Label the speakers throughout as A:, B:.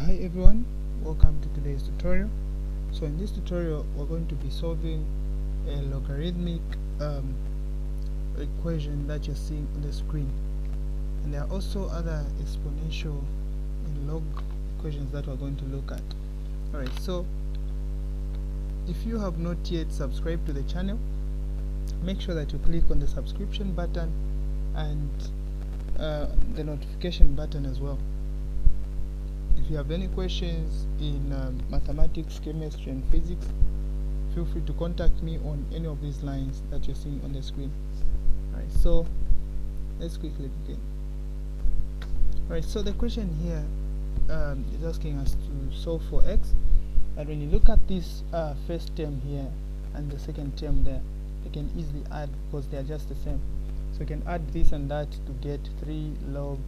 A: Hi everyone, welcome to today's tutorial. So in this tutorial we're going to be solving a logarithmic equation that you're seeing on the screen, and there are also other exponential and log equations that we're going to look at. Alright, so if you have not yet subscribed to the channel, make sure that you click on the subscription button and the notification button as well. If you have any questions in mathematics, chemistry and physics, feel free to contact me on any of these lines that you're seeing on the screen. Alright, so let's quickly begin. Alright, so the question here is asking us to solve for x, and when you look at this first term here and the second term there, you can easily add because they are just the same. So you can add this and that to get 3 log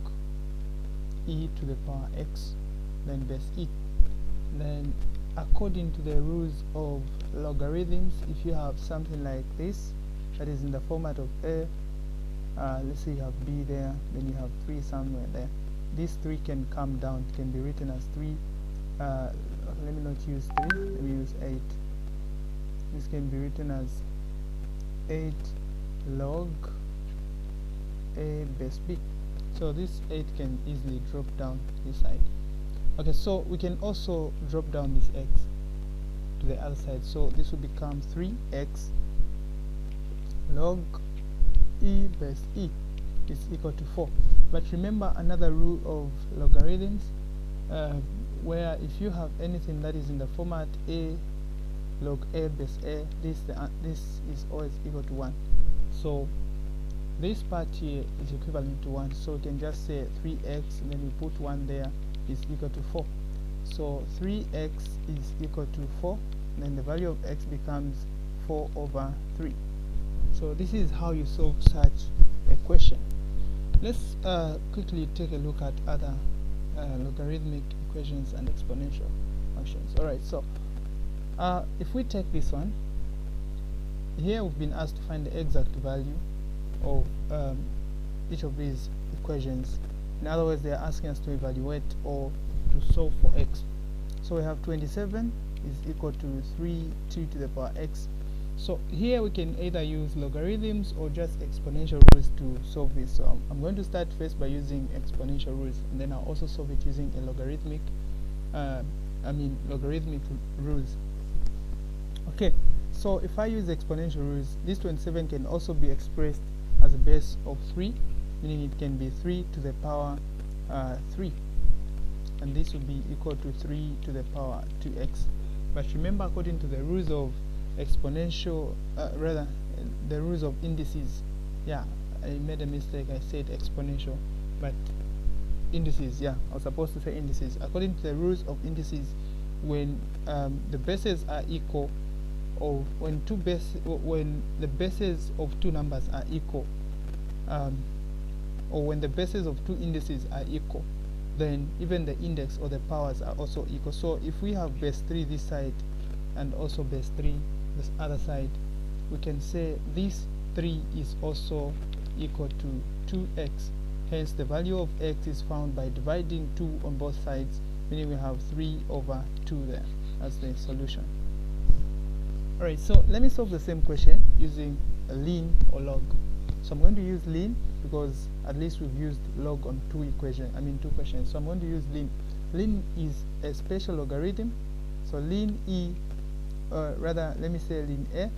A: e to the power x, then base e. Then according to the rules of logarithms, if you have something like this that is in the format of a, let's say you have b there, then you have 3 somewhere there, this 3 can come down, it can be written as 3 let me not use 3, let me use 8. This can be written as 8 log a base b. So this 8 can easily drop down this side. Okay, so we can also drop down this x to the other side, so this will become 3x log e base e is equal to 4. But remember another rule of logarithms, where if you have anything that is in the format a log a base a, this is always equal to 1. So this part here is equivalent to 1, so we can just say 3x and then we put 1 there is equal to 4. So 3x is equal to 4, and then the value of x becomes 4 over 3. So this is how you solve such a question. Let's quickly take a look at other logarithmic equations and exponential functions. Alright, so if we take this one, here we've been asked to find the exact value of each of these equations. In other words, they are asking us to evaluate or to solve for x. So we have 27 is equal to 3t to the power x. So here we can either use logarithms or just exponential rules to solve this. So I'm going to start first by using exponential rules, and then I'll also solve it using a logarithmic logarithmic rules. Okay, so if I use exponential rules, this 27 can also be expressed as a base of 3, meaning it can be 3 to the power 3, and this will be equal to 3 to the power 2x. But remember, according to the rules of exponential, the rules of indices, yeah, I made a mistake, I said exponential, but indices, yeah, I was supposed to say indices. According to the rules of indices, when the bases are equal, or when the bases of two numbers are equal, or when the bases of two indices are equal, then even the index or the powers are also equal. So if we have base 3 this side and also base 3 this other side, we can say this 3 is also equal to 2x. Hence the value of x is found by dividing 2 on both sides, meaning we have 3 over 2 there as the solution. Alright, so let me solve the same question using a ln or log. So I'm going to use ln because at least we've used log on two questions. So I'm going to use ln. Ln is a special logarithm. So ln e, rather let me say ln a,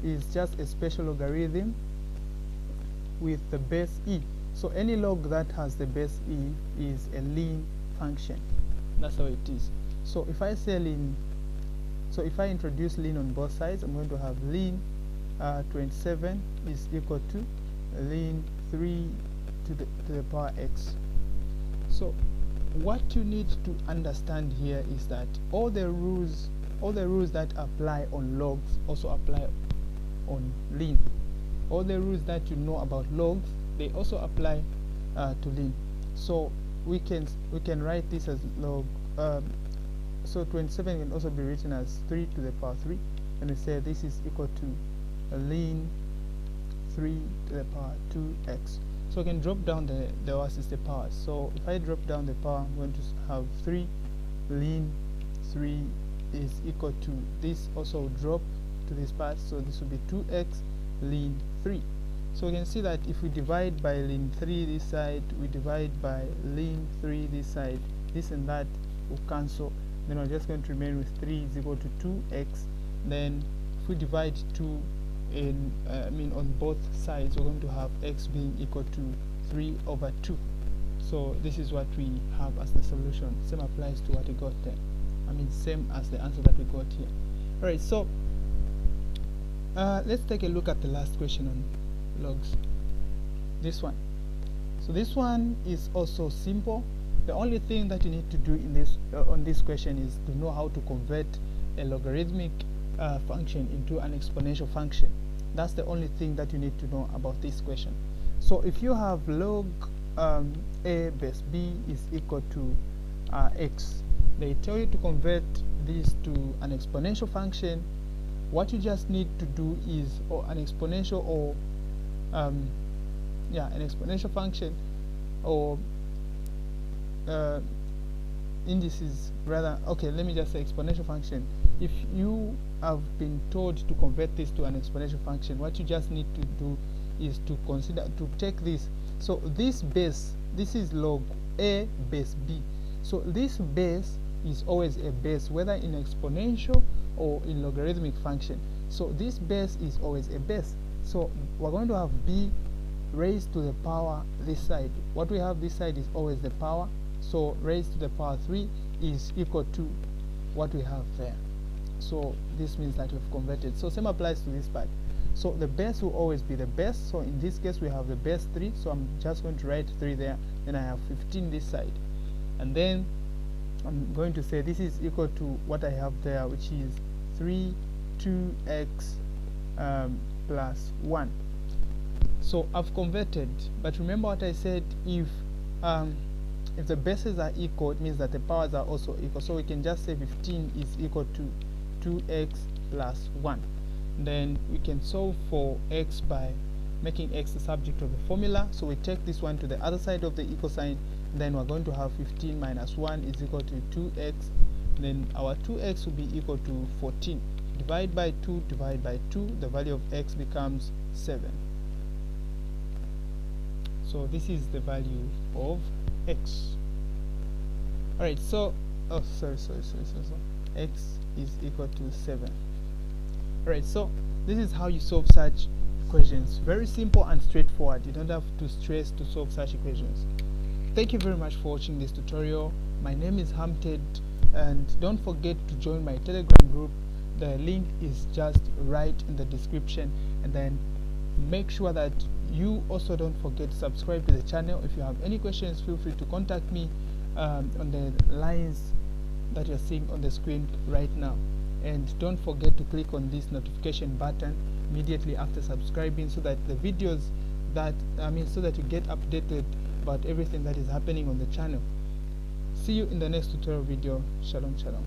A: is just a special logarithm with the base e. So any log that has the base e is a ln function. That's how it is. So if I say ln, so if I introduce ln on both sides, I'm going to have ln 27 is equal to ln 3 to the power x. So what you need to understand here is that all the rules that apply on logs also apply on ln. All the rules that you know about logs, they also apply to ln. So we can write this as log. So 27 can also be written as 3 to the power 3, and we say this is equal to ln 3 to the power 2x. So I can drop down the what is the power. So if I drop down the power, I'm going to have 3 ln 3 is equal to, this also will drop to this part, so this will be 2x ln 3. So we can see that if we divide by ln 3 this side, we divide by ln 3 this side, this and that will cancel. Then we're just going to remain with 3 is equal to 2x. Then if we divide 2 in on both sides, we're going to have x being equal to 3 over 2. So this is what we have as the solution. Same applies to what we got there. Same as the answer that we got here. Alright, so let's take a look at the last question on logs. This one. So this one is also simple. The only thing that you need to do in this on this question is to know how to convert a logarithmic function into an exponential function. That's the only thing that you need to know about this question. So if you have log a base b is equal to x, they tell you to convert this to an exponential function. What you just need to do is an exponential or an exponential function, or indices rather. Okay, let me just say exponential function. If you have been told to convert this to an exponential function, what you just need to do is to consider to take this. So this base, this is log a base b. So this base is always a base, whether in exponential or in logarithmic function. So this base is always a base. So we're going to have b raised to the power this side. What we have this side is always the power. So raised to the power 3 is equal to what we have there. So this means that we've converted. So same applies to this part. So the base will always be the base. So in this case we have the base 3. So I'm just going to write 3 there. Then I have 15 this side. And then I'm going to say this is equal to what I have there, which is 2x plus 1. So I've converted, but remember what I said, if the bases are equal, it means that the powers are also equal. So we can just say 15 is equal to 2x plus 1. Then we can solve for x by making x the subject of the formula. So we take this one to the other side of the equal sign. Then we're going to have 15 minus 1 is equal to 2x. Then our 2x will be equal to 14. Divide by 2, divide by 2, the value of x becomes 7. So this is the value of x. Alright, so x is equal to 7. Alright, so this is how you solve such equations. Very simple and straightforward. You don't have to stress to solve such equations. Thank you very much for watching this tutorial. My name is Hamted, and don't forget to join my Telegram group. The link is just right in the description. And then make sure that you also don't forget to subscribe to the channel. If you have any questions, feel free to contact me on the lines that you're seeing on the screen right now. And don't forget to click on this notification button immediately after subscribing, so that the videos that so that you get updated about everything that is happening on the channel. See you in the next tutorial video. Shalom, shalom.